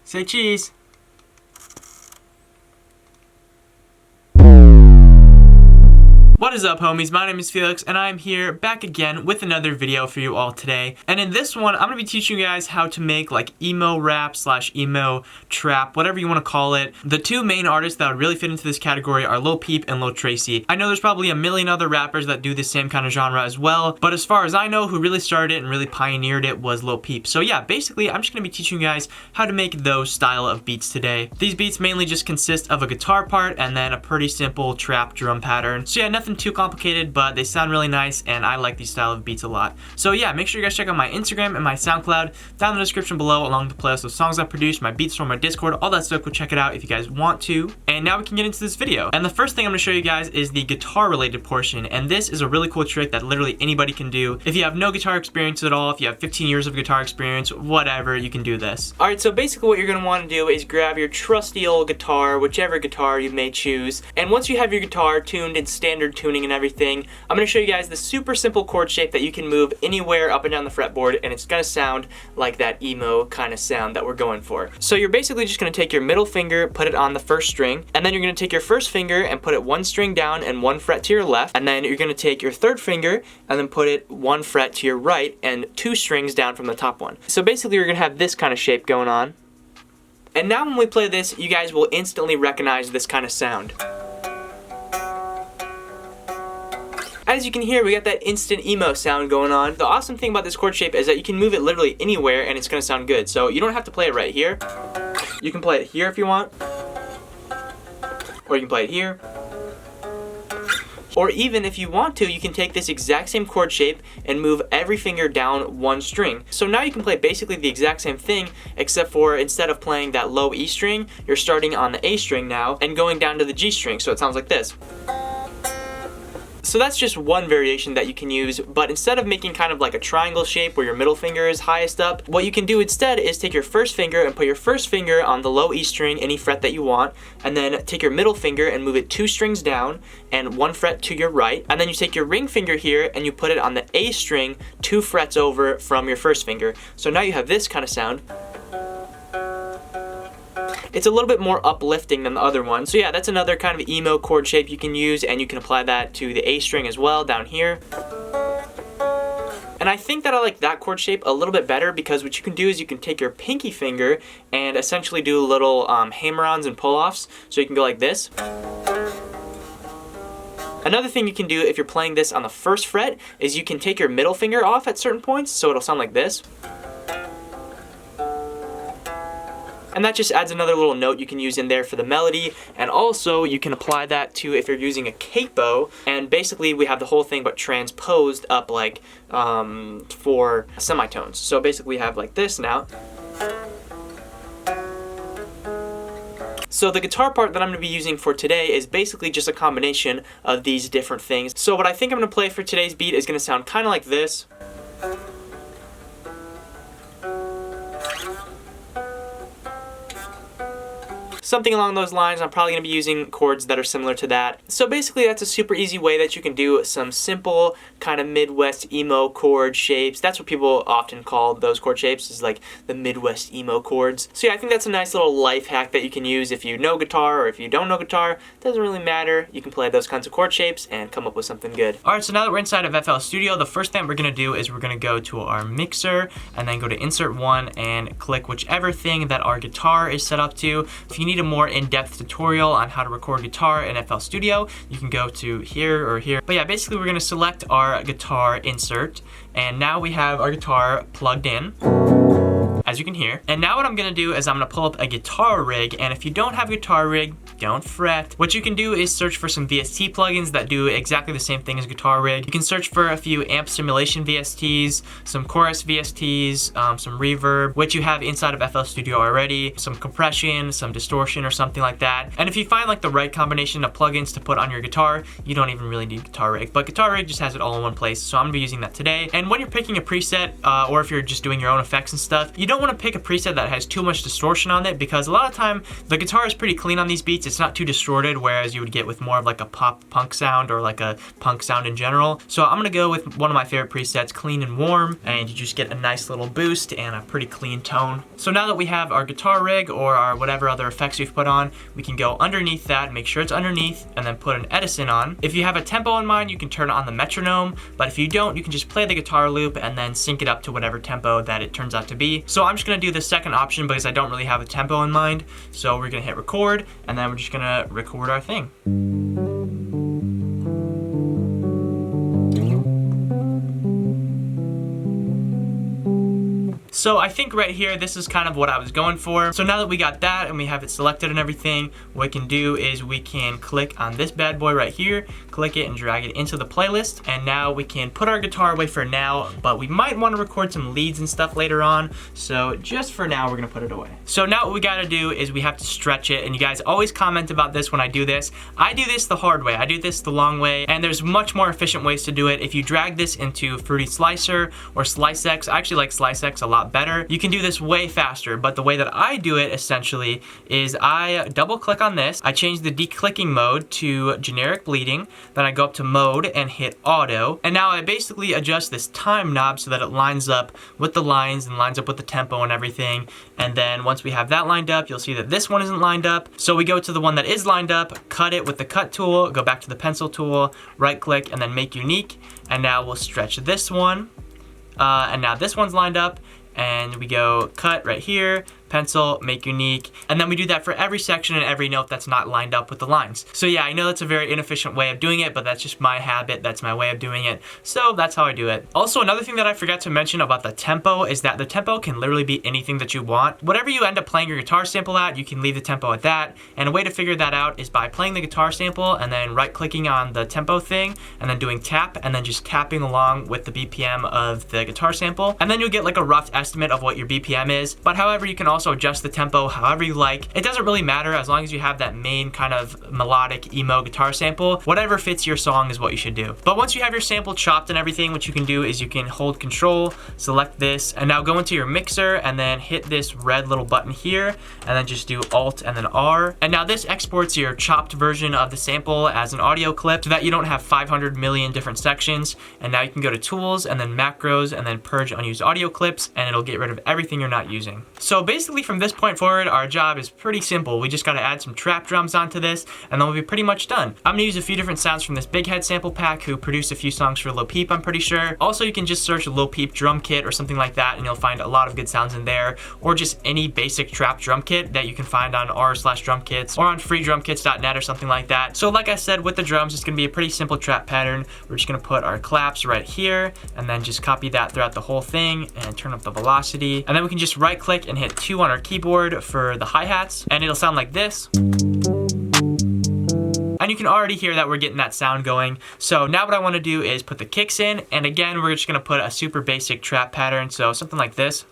Say cheese. What is up, homies? My name is Felix, and I'm here back again with another video for you all today. And in this one, I'm going to be teaching you guys how to make like emo rap / emo trap, whatever you want to call it. The two main artists that would really fit into this category are Lil Peep and Lil Tracy. I know there's probably a million other rappers that do the same kind of genre as well, but as far as I know, who really started it and really pioneered it was Lil Peep. So yeah, basically, I'm just going to be teaching you guys how to make those style of beats today. These beats mainly just consist of a guitar part and then a pretty simple trap drum pattern. So yeah, nothing too complicated, but they sound really nice and I like these style of beats a lot. So yeah, make sure you guys check out my Instagram and my SoundCloud down in the description below, along with the playlist of songs I produced, my beats from my Discord, all that stuff. Go check it out if you guys want to. And now we can get into this video. And the first thing I'm going to show you guys is the guitar related portion, and this is a really cool trick that literally anybody can do. If you have no guitar experience at all, if you have 15 years of guitar experience, whatever, you can do this. Alright, so basically what you're going to want to do is grab your trusty old guitar, whichever guitar you may choose, and once you have your guitar tuned in standard tuning and everything, I'm going to show you guys the super simple chord shape that you can move anywhere up and down the fretboard, and it's going to sound like that emo kind of sound that we're going for. So you're basically just going to take your middle finger, put it on the first string, and then you're going to take your first finger and put it one string down and one fret to your left, and then you're going to take your third finger and then put it one fret to your right and two strings down from the top one. So basically you're going to have this kind of shape going on. And now when we play this, you guys will instantly recognize this kind of sound. As you can hear, we got that instant emo sound going on. The awesome thing about this chord shape is that you can move it literally anywhere and it's going to sound good. So you don't have to play it right here. You can play it here if you want. Or you can play it here. Or even if you want to, you can take this exact same chord shape and move every finger down one string. So now you can play basically the exact same thing, except for instead of playing that low E string, you're starting on the A string now and going down to the G string. So it sounds like this. So that's just one variation that you can use, but instead of making kind of like a triangle shape where your middle finger is highest up, what you can do instead is take your first finger and put your first finger on the low E string, any fret that you want, and then take your middle finger and move it two strings down and one fret to your right, and then you take your ring finger here and you put it on the A string two frets over from your first finger. So now you have this kind of sound. It's a little bit more uplifting than the other one. So yeah, that's another kind of emo chord shape you can use, and you can apply that to the A string as well down here. And I think that I like that chord shape a little bit better because what you can do is you can take your pinky finger and essentially do little hammer-ons and pull-offs. So you can go like this. Another thing you can do if you're playing this on the first fret is you can take your middle finger off at certain points, so it'll sound like this. And that just adds another little note you can use in there for the melody, and also you can apply that to if you're using a capo, and basically we have the whole thing but transposed up like for semitones. So basically we have like this now. So the guitar part that I'm going to be using for today is basically just a combination of these different things. So what I think I'm going to play for today's beat is going to sound kind of like this. Something along those lines. I'm probably going to be using chords that are similar to that. So basically that's a super easy way that you can do some simple kind of Midwest emo chord shapes. That's what people often call those chord shapes, is like the Midwest emo chords. So yeah, I think that's a nice little life hack that you can use if you know guitar or if you don't know guitar. It doesn't really matter. You can play those kinds of chord shapes and come up with something good. Alright, so now that we're inside of FL Studio, the first thing we're going to do is we're going to go to our mixer and then go to Insert 1 and click whichever thing that our guitar is set up to. If you need a more in-depth tutorial on how to record guitar in FL Studio, you can go to here or here. But yeah, basically we're going to select our guitar insert, and now we have our guitar plugged in, as you can hear. And now what I'm going to do is I'm going to pull up a guitar rig, and if you don't have a guitar rig, don't fret. What you can do is search for some VST plugins that do exactly the same thing as guitar rig. You can search for a few amp simulation VSTs, some chorus VSTs, some reverb, which you have inside of FL Studio already, some compression, some distortion or something like that. And if you find like the right combination of plugins to put on your guitar, you don't even really need guitar rig, but guitar rig just has it all in one place. So I'm gonna be using that today. And when you're picking a preset, or if you're just doing your own effects and stuff, you don't don't want to pick a preset that has too much distortion on it, because a lot of time the guitar is pretty clean on these beats. It's not too distorted, whereas you would get with more of like a pop punk sound or like a punk sound in general. So I'm gonna go with one of my favorite presets, Clean and Warm, and you just get a nice little boost and a pretty clean tone. So now that we have our guitar rig or our whatever other effects we've put on, we can go underneath that, make sure it's underneath, and then put an Edison on. If you have a tempo in mind, you can turn on the metronome, but if you don't, you can just play the guitar loop and then sync it up to whatever tempo that it turns out to be. So I'm just gonna do the second option because I don't really have a tempo in mind. So we're gonna hit record, and then we're just gonna record our thing. So I think right here, this is kind of what I was going for. So now that we got that and we have it selected and everything, what we can do is we can click on this bad boy right here, click it and drag it into the playlist. And now we can put our guitar away for now, but we might want to record some leads and stuff later on. So just for now, we're gonna put it away. So now what we gotta do is we have to stretch it. And you guys always comment about this when I do this. I do this the hard way. I do this the long way. And there's much more efficient ways to do it. If you drag this into Fruity Slicer or SliceX, I actually like SliceX a lot better. You can do this way faster, but the way that I do it essentially is I double click on this, I change the declicking mode to generic bleeding, then I go up to mode and hit auto, and now I basically adjust this time knob so that it lines up with the lines and lines up with the tempo and everything. And then once we have that lined up, you'll see that this one isn't lined up. So we go to the one that is lined up, cut it with the cut tool, go back to the pencil tool, right click, and then make unique. And now we'll stretch this one. And now this one's lined up, and we go cut right here, pencil, make unique, and then we do that for every section and every note that's not lined up with the lines. So yeah, I know that's a very inefficient way of doing it, but that's just my habit, that's my way of doing it, so that's how I do it. Also, another thing that I forgot to mention about the tempo is that the tempo can literally be anything that you want. Whatever you end up playing your guitar sample at, you can leave the tempo at that, and a way to figure that out is by playing the guitar sample and then right-clicking on the tempo thing, and then doing tap, and then just tapping along with the BPM of the guitar sample, and then you'll get like a rough estimate of what your BPM is. But however, you can also adjust the tempo however you like. It doesn't really matter as long as you have that main kind of melodic emo guitar sample. Whatever fits your song is what you should do. But once you have your sample chopped and everything, what you can do is you can hold control, select this, and now go into your mixer and then hit this red little button here, and then just do Alt and then R. And now this exports your chopped version of the sample as an audio clip so that you don't have 500 million different sections. And now you can go to Tools and then Macros and then Purge Unused Audio Clips, and it'll get rid of everything you're not using. So basically from this point forward, our job is pretty simple. We just gotta add some trap drums onto this, and then we'll be pretty much done. I'm gonna use a few different sounds from this Big Head sample pack, who produced a few songs for Lil Peep, I'm pretty sure. Also, you can just search Lil Peep drum kit or something like that, and you'll find a lot of good sounds in there, or just any basic trap drum kit that you can find on r/drumkits or on freedrumkits.net or something like that. So like I said, with the drums, it's gonna be a pretty simple trap pattern. We're just gonna put our claps right here, and then just copy that throughout the whole thing, and turn up the velocity. And then we can just right click and hit 2 on our keyboard for the hi-hats, and it'll sound like this. And you can already hear that we're getting that sound going. So now what I want to do is put the kicks in, and again, we're just going to put a super basic trap pattern, so something like this.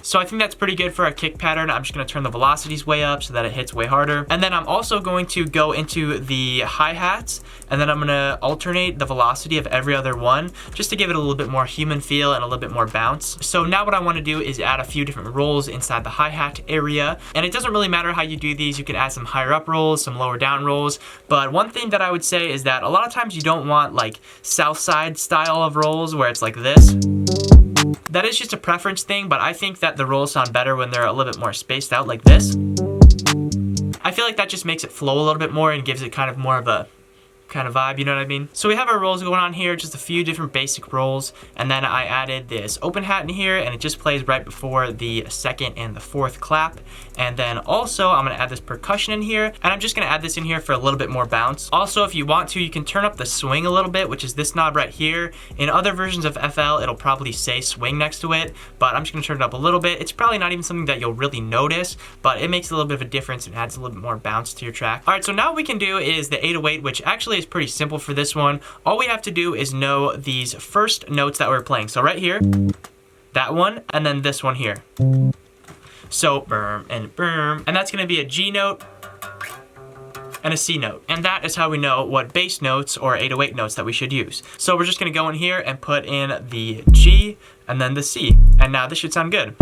So I think that's pretty good for a kick pattern. I'm just gonna turn the velocities way up so that it hits way harder. And then I'm also going to go into the hi-hats, and then I'm gonna alternate the velocity of every other one just to give it a little bit more human feel and a little bit more bounce. So now what I wanna do is add a few different rolls inside the hi-hat area. And it doesn't really matter how you do these. You can add some higher up rolls, some lower down rolls. But one thing that I would say is that a lot of times you don't want like South Side style of rolls where it's like this. That is just a preference thing, but I think that the rolls sound better when they're a little bit more spaced out like this. I feel like that just makes it flow a little bit more and gives it kind of more of a kind of vibe, you know what I mean? So we have our rolls going on here, just a few different basic rolls, and then I added this open hat in here, and it just plays right before the second and the fourth clap. And then also I'm gonna add this percussion in here, and I'm just gonna add this in here for a little bit more bounce. Also, if you want to, you can turn up the swing a little bit, which is this knob right here. In other versions of FL, it'll probably say swing next to it, but I'm just gonna turn it up a little bit. It's probably not even something that you'll really notice, but it makes a little bit of a difference and adds a little bit more bounce to your track. All right, so now what we can do is the 808, which actually is pretty simple for this one. All we have to do is know these first notes that we're playing. So right here, that one, and then this one here. So, and that's gonna be a G note, and a C note. And that is how we know what bass notes or 808 notes that we should use. So we're just gonna go in here and put in the G and then the C. And now this should sound good.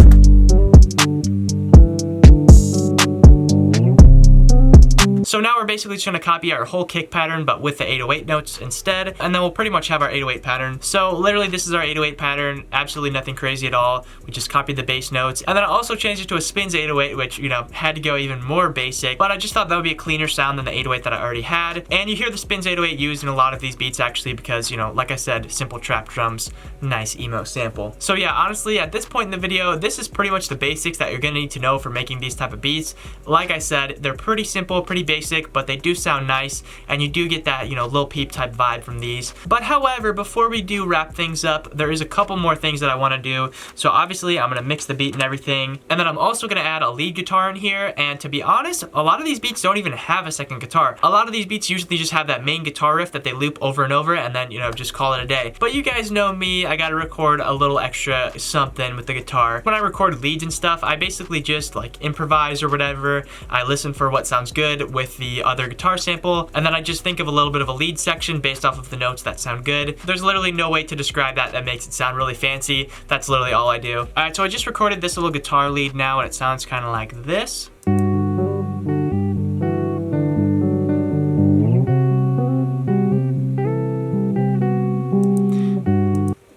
So now we're basically just gonna copy our whole kick pattern, but with the 808 notes instead, and then we'll pretty much have our 808 pattern. So literally this is our 808 pattern, absolutely nothing crazy at all. We just copied the bass notes, and then I also changed it to a spins 808, which, you know, had to go even more basic, but I just thought that would be a cleaner sound than the 808 that I already had. And you hear the spins 808 used in a lot of these beats actually because, you know, like I said, simple trap drums, nice emo sample. So yeah, honestly, at this point in the video, this is pretty much the basics that you're gonna need to know for making these type of beats. Like I said, they're pretty simple, pretty basic, but they do sound nice, and you do get that, you know, Lil Peep type vibe from these. But however, before we do wrap things up, there is a couple more things that I want to do. So obviously I'm gonna mix the beat and everything, and then I'm also gonna add a lead guitar in here. And to be honest, a lot of these beats don't even have a second guitar. A lot of these beats usually just have that main guitar riff that they loop over and over, and then, you know, just call it a day. But you guys know me, I gotta record a little extra something with the guitar. When I record leads and stuff, I basically just like improvise or whatever. I listen for what sounds good with the other guitar sample, and then I just think of a little bit of a lead section based off of the notes that sound good. There's literally no way to describe that makes it sound really fancy. That's literally all I do. Alright, so I just recorded this little guitar lead now, and it sounds kind of like this.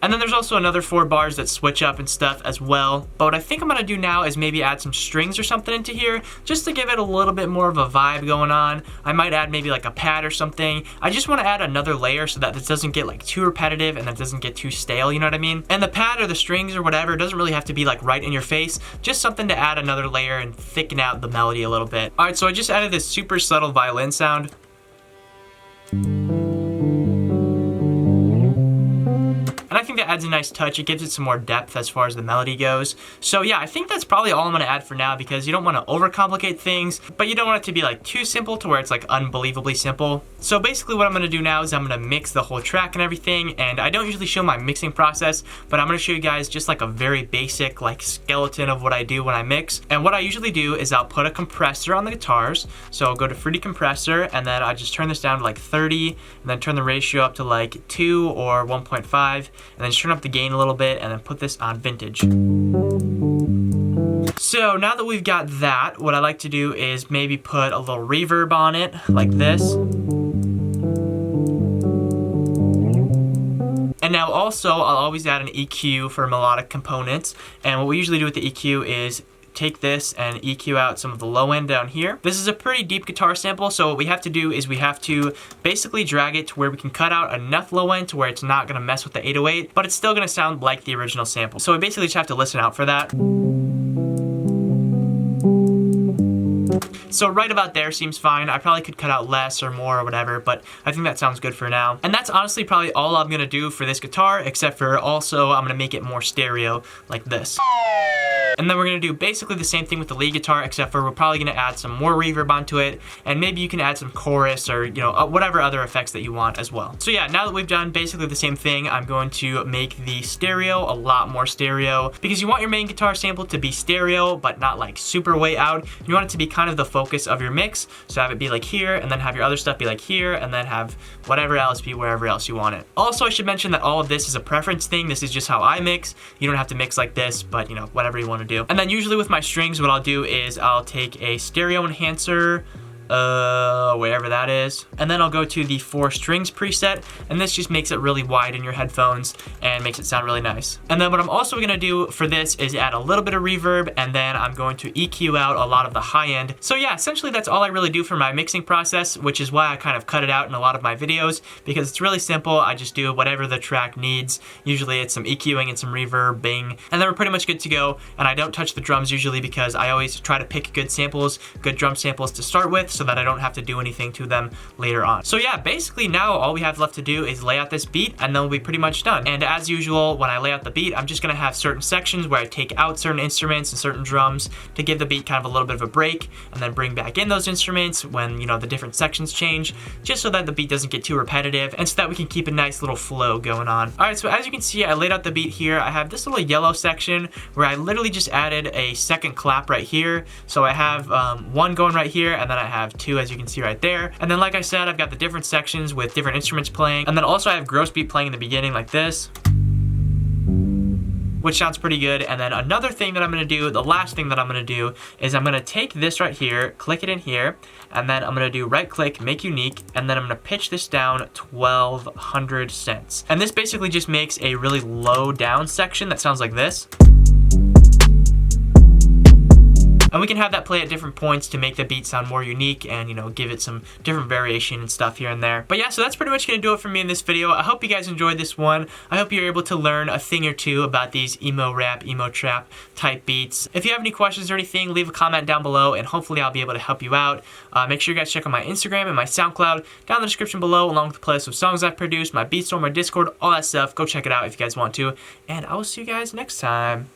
And then there's also another 4 bars that switch up and stuff as well. But what I think I'm gonna do now is maybe add some strings or something into here just to give it a little bit more of a vibe going on. I might add maybe like a pad or something. I just wanna add another layer so that this doesn't get like too repetitive and that doesn't get too stale, you know what I mean? And the pad or the strings or whatever doesn't really have to be like right in your face, just something to add another layer and thicken out the melody a little bit. All right, so I just added this super subtle violin sound. And I think that adds a nice touch. It gives it some more depth as far as the melody goes. So yeah, I think that's probably all I'm gonna add for now because you don't wanna overcomplicate things, but you don't want it to be like too simple to where it's like unbelievably simple. So basically what I'm gonna do now is I'm gonna mix the whole track and everything, and I don't usually show my mixing process, but I'm gonna show you guys just like a very basic like skeleton of what I do when I mix. And what I usually do is I'll put a compressor on the guitars. So I'll go to fruity compressor, and then I just turn this down to like 30, and then turn the ratio up to like 2 or 1.5. And then just turn up the gain a little bit, and then put this on vintage. So now that we've got that, what I like to do is maybe put a little reverb on it, like this. And now also, I'll always add an EQ for melodic components. And what we usually do with the EQ is take this and EQ out some of the low end down here. This is a pretty deep guitar sample, so what we have to do is we have to basically drag it to where we can cut out enough low end to where it's not gonna mess with the 808, but it's still gonna sound like the original sample. So we basically just have to listen out for that. So right about there seems fine. I probably could cut out less or more or whatever, but I think that sounds good for now. And that's honestly probably all I'm gonna do for this guitar, except for also I'm gonna make it more stereo like this. And then we're gonna do basically the same thing with the lead guitar, except for we're probably gonna add some more reverb onto it, and maybe you can add some chorus or, you know, whatever other effects that you want as well. So yeah, now that we've done basically the same thing, I'm going to make the stereo a lot more stereo, because you want your main guitar sample to be stereo, but not like super way out. You want it to be kind of the focus of your mix, so have it be like here, and then have your other stuff be like here, and then have whatever else be wherever else you want it. Also, I should mention that all of this is a preference thing. This is just how I mix. You don't have to mix like this, but you know, whatever you want to do. And then usually with my strings, what I'll do is I'll take a stereo enhancer, wherever that is, and then I'll go to the 4 strings preset, and this just makes it really wide in your headphones and makes it sound really nice. And then what I'm also gonna do for this is add a little bit of reverb, and then I'm going to EQ out a lot of the high end. So yeah, essentially that's all I really do for my mixing process, which is why I kind of cut it out in a lot of my videos, because it's really simple. I just do whatever the track needs. Usually it's some EQing and some reverbing, and then we're pretty much good to go. And I don't touch the drums usually because I always try to pick good samples, good drum samples to start with, so that I don't have to do anything to them later on. So yeah, basically now all we have left to do is lay out this beat, and then we'll be pretty much done. And as usual, when I lay out the beat, I'm just gonna have certain sections where I take out certain instruments and certain drums to give the beat kind of a little bit of a break, and then bring back in those instruments when, you know, the different sections change, just so that the beat doesn't get too repetitive, and so that we can keep a nice little flow going on. All right, so as you can see, I laid out the beat here. I have this little yellow section where I literally just added a second clap right here. So I have one going right here, and then I have have 2, as you can see right there. And then like I said, I've got the different sections with different instruments playing. And then also I have gross beat playing in the beginning like this, which sounds pretty good. And then another thing that I'm gonna do, the last thing that I'm gonna do, is I'm gonna take this right here, click it in here, and then I'm gonna do right click, make unique, and then I'm gonna pitch this down 1200 cents. And this basically just makes a really low down section that sounds like this. And we can have that play at different points to make the beat sound more unique and, you know, give it some different variation and stuff here and there. But yeah, so that's pretty much going to do it for me in this video. I hope you guys enjoyed this one. I hope you're able to learn a thing or two about these emo rap, emo trap type beats. If you have any questions or anything, leave a comment down below and hopefully I'll be able to help you out. Make sure you guys check out my Instagram and my SoundCloud down in the description below, along with the playlist of songs I've produced, my Beatstorm, my Discord, all that stuff. Go check it out if you guys want to. And I will see you guys next time.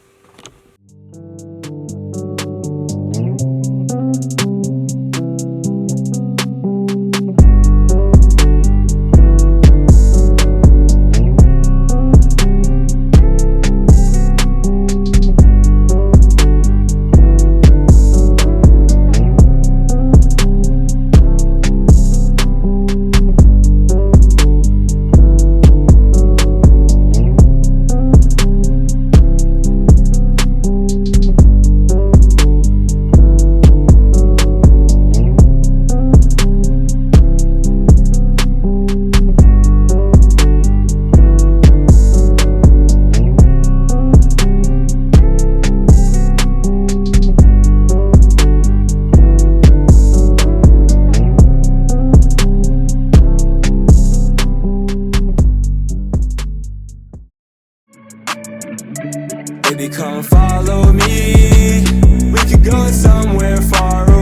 Baby, come follow me. We could go somewhere far